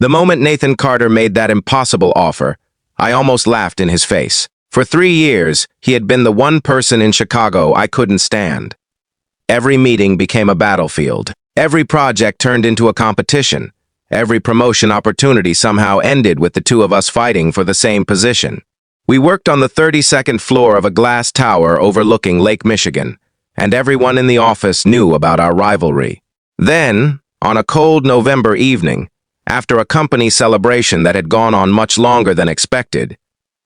The moment Nathan Carter made that impossible offer, I almost laughed in his face. For 3 years, he had been the one person in Chicago I couldn't stand. Every meeting became a battlefield. Every project turned into a competition. Every promotion opportunity somehow ended with the two of us fighting for the same position. We worked on the 32nd floor of a glass tower overlooking Lake Michigan, and everyone in the office knew about our rivalry. Then, on a cold November evening, after a company celebration that had gone on much longer than expected,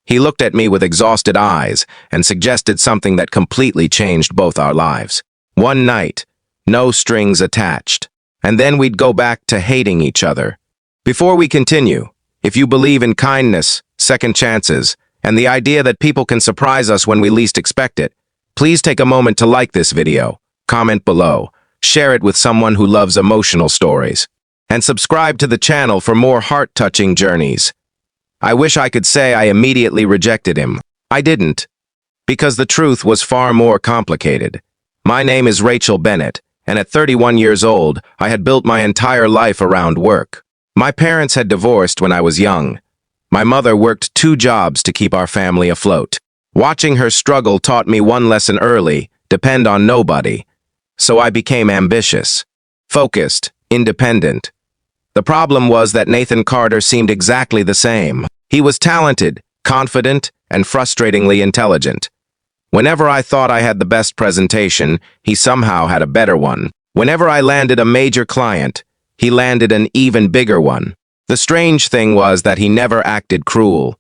he looked at me with exhausted eyes and suggested something that completely changed both our lives. One night, no strings attached, and then we'd go back to hating each other. Before we continue, if you believe in kindness, second chances, and the idea that people can surprise us when we least expect it, please take a moment to like this video, comment below, share it with someone who loves emotional stories, and subscribe to the channel for more heart-touching journeys. I wish I could say I immediately rejected him. I didn't, because the truth was far more complicated. My name is Rachel Bennett, and at 31 years old, I had built my entire life around work. My parents had divorced when I was young. My mother worked 2 jobs to keep our family afloat. Watching her struggle taught me one lesson early: depend on nobody. So I became ambitious, focused, independent. The problem was that Nathan Carter seemed exactly the same. He was talented, confident, and frustratingly intelligent. Whenever I thought I had the best presentation, he somehow had a better one. Whenever I landed a major client, he landed an even bigger one. The strange thing was that he never acted cruel.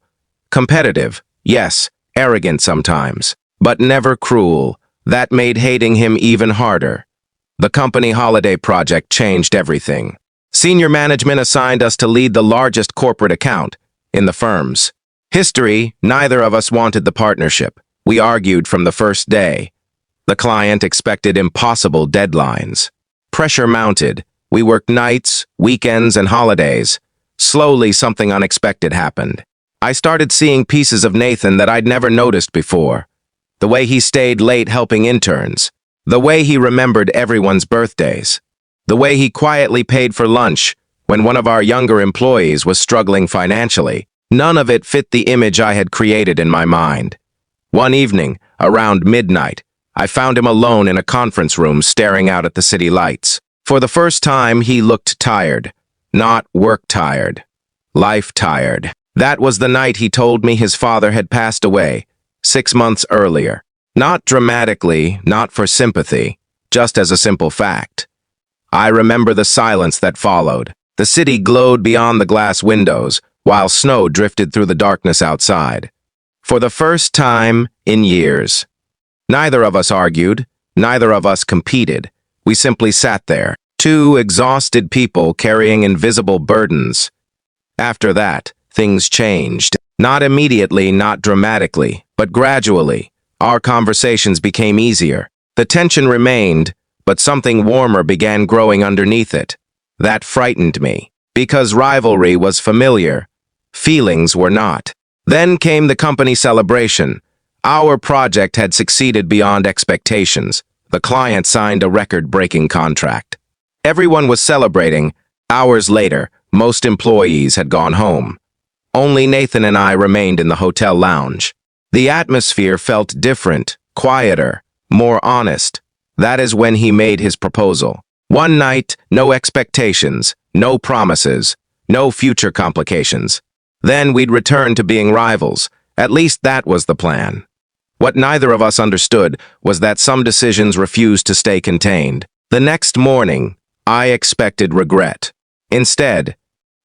Competitive, yes, arrogant sometimes, but never cruel. That made hating him even harder. The company holiday project changed everything. Senior management assigned us to lead the largest corporate account in the firm's history. Neither of us wanted the partnership. We argued from the first day. The client expected impossible deadlines. Pressure mounted. We worked nights, weekends, and holidays. Slowly, something unexpected happened. I started seeing pieces of Nathan that I'd never noticed before. The way he stayed late helping interns. The way he remembered everyone's birthdays. The way he quietly paid for lunch when one of our younger employees was struggling financially. None of it fit the image I had created in my mind. One evening, around midnight, I found him alone in a conference room staring out at the city lights. For the first time, he looked tired. Not work tired. Life tired. That was the night he told me his father had passed away, 6 months earlier. Not dramatically, not for sympathy, just as a simple fact. I remember the silence that followed. The city glowed beyond the glass windows, while snow drifted through the darkness outside. For the first time in years. Neither of us argued, neither of us competed. We simply sat there, 2 exhausted people carrying invisible burdens. After that, things changed. Not immediately, not dramatically, but gradually. Our conversations became easier. The tension remained, but something warmer began growing underneath it. That frightened me, because rivalry was familiar. Feelings were not. Then came the company celebration. Our project had succeeded beyond expectations. The client signed a record-breaking contract. Everyone was celebrating. Hours later, most employees had gone home. Only Nathan and I remained in the hotel lounge. The atmosphere felt different, quieter, more honest. That is when he made his proposal. One night, no expectations, no promises, no future complications. Then we'd return to being rivals. At least that was the plan. What neither of us understood was that some decisions refused to stay contained. The next morning, I expected regret. Instead,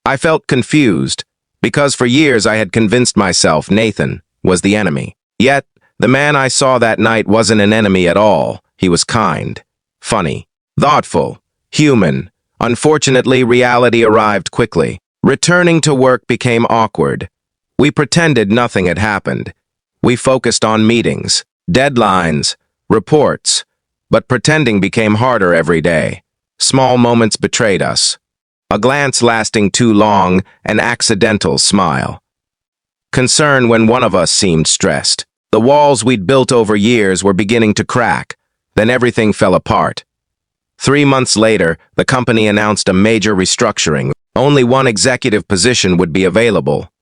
I felt confused, because for years I had convinced myself Nathan was the enemy. Yet, the man I saw that night wasn't an enemy at all. He was kind, funny, thoughtful, human. Unfortunately, reality arrived quickly. Returning to work became awkward. We pretended nothing had happened. We focused on meetings, deadlines, reports, but pretending became harder every day. Small moments betrayed us. A glance lasting too long, an accidental smile. Concern when one of us seemed stressed. The walls we'd built over years were beginning to crack. Then everything fell apart. 3 months later, the company announced a major restructuring. Only one executive position would be available.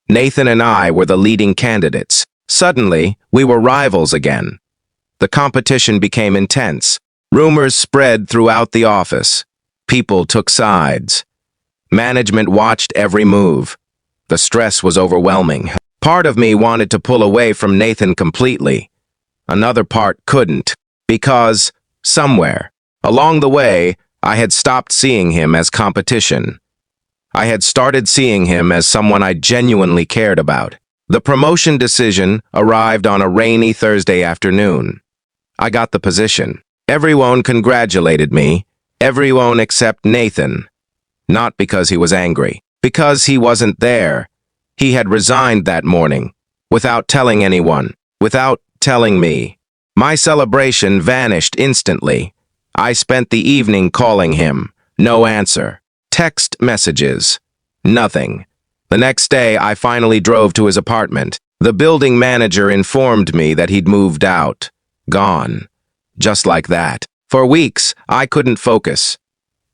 Nathan and I were the leading candidates. Suddenly, we were rivals again. The competition became intense. Rumors spread throughout the office. People took sides. Management watched every move. The stress was overwhelming. Part of me wanted to pull away from Nathan completely. Another part couldn't, because, somewhere, along the way, I had stopped seeing him as competition. I had started seeing him as someone I genuinely cared about. The promotion decision arrived on a rainy Thursday afternoon. I got the position. Everyone congratulated me, everyone except Nathan. Not because he was angry, because he wasn't there. He had resigned that morning, without telling anyone, without telling me. My celebration vanished instantly. I spent the evening calling him. No answer. Text messages. Nothing. The next day, I finally drove to his apartment. The building manager informed me that he'd moved out. Gone. Just like that. For weeks, I couldn't focus.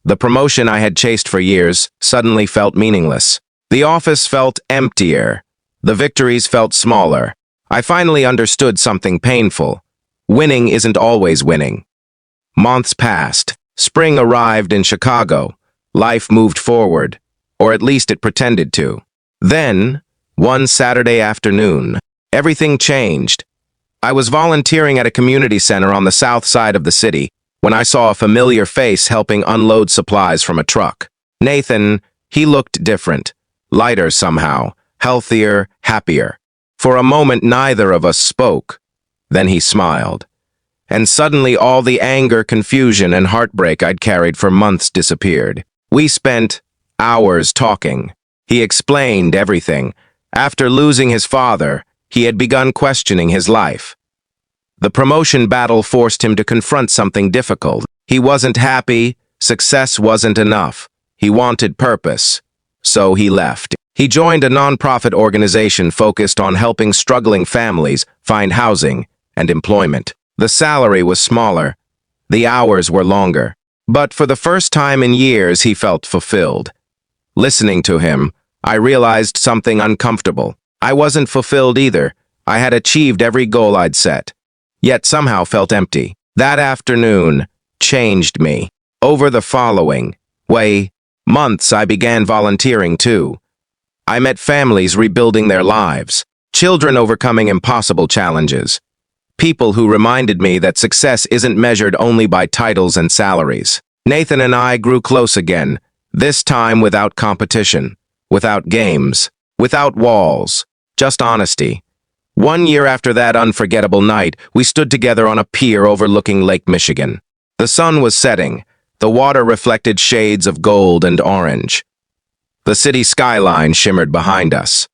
The promotion I had chased for years suddenly felt meaningless. The office felt emptier. The victories felt smaller. I finally understood something painful. Winning isn't always winning. Months passed. Spring arrived in Chicago. Life moved forward, or at least it pretended to. Then, one Saturday afternoon, everything changed. I was volunteering at a community center on the south side of the city when I saw a familiar face helping unload supplies from a truck. Nathan, he looked different, lighter somehow, healthier, happier. For a moment, neither of us spoke. Then he smiled. And suddenly all the anger, confusion, and heartbreak I'd carried for months disappeared. We spent hours talking. He explained everything. After losing his father, he had begun questioning his life. The promotion battle forced him to confront something difficult. He wasn't happy. Success wasn't enough. He wanted purpose. So he left. He joined a nonprofit organization focused on helping struggling families find housing and employment. The salary was smaller. The hours were longer. But for the first time in years, he felt fulfilled. Listening to him, I realized something uncomfortable. I wasn't fulfilled either. I had achieved every goal I'd set, yet somehow felt empty. That afternoon changed me. Over the following months, I began volunteering too. I met families rebuilding their lives, children overcoming impossible challenges, people who reminded me that success isn't measured only by titles and salaries. Nathan and I grew close again, this time without competition, without games, without walls, just honesty. 1 year after that unforgettable night, we stood together on a pier overlooking Lake Michigan. The sun was setting. The water reflected shades of gold and orange. The city skyline shimmered behind us.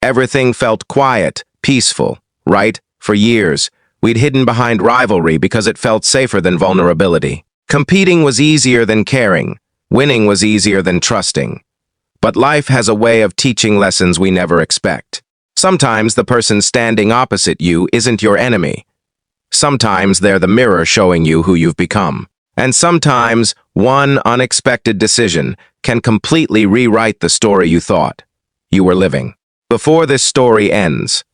Everything felt quiet, peaceful, right? For years, we'd hidden behind rivalry because it felt safer than vulnerability. Competing was easier than caring. Winning was easier than trusting. But life has a way of teaching lessons we never expect. Sometimes the person standing opposite you isn't your enemy. Sometimes they're the mirror showing you who you've become. And sometimes one unexpected decision can completely rewrite the story you thought you were living. Before this story ends,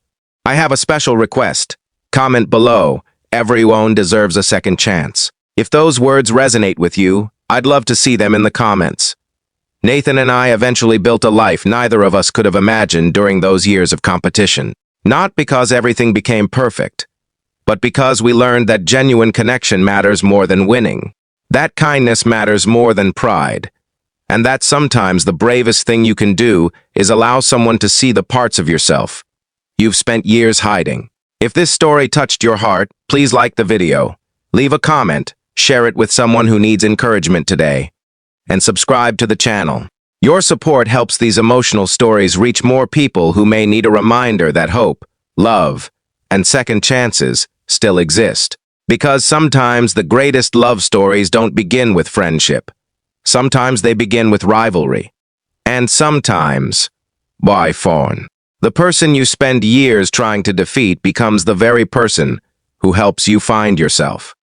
I have a special request. Comment below. Everyone deserves a second chance. If those words resonate with you, I'd love to see them in the comments. Nathan and I eventually built a life neither of us could have imagined during those years of competition. Not because everything became perfect, but because we learned that genuine connection matters more than winning. That kindness matters more than pride. And that sometimes the bravest thing you can do is allow someone to see the parts of yourself you've spent years hiding. If this story touched your heart, please like the video, leave a comment, share it with someone who needs encouragement today, and subscribe to the channel. Your support helps these emotional stories reach more people who may need a reminder that hope, love, and second chances still exist. Because sometimes the greatest love stories don't begin with friendship. Sometimes they begin with rivalry. And sometimes, by phone. The person you spend years trying to defeat becomes the very person who helps you find yourself.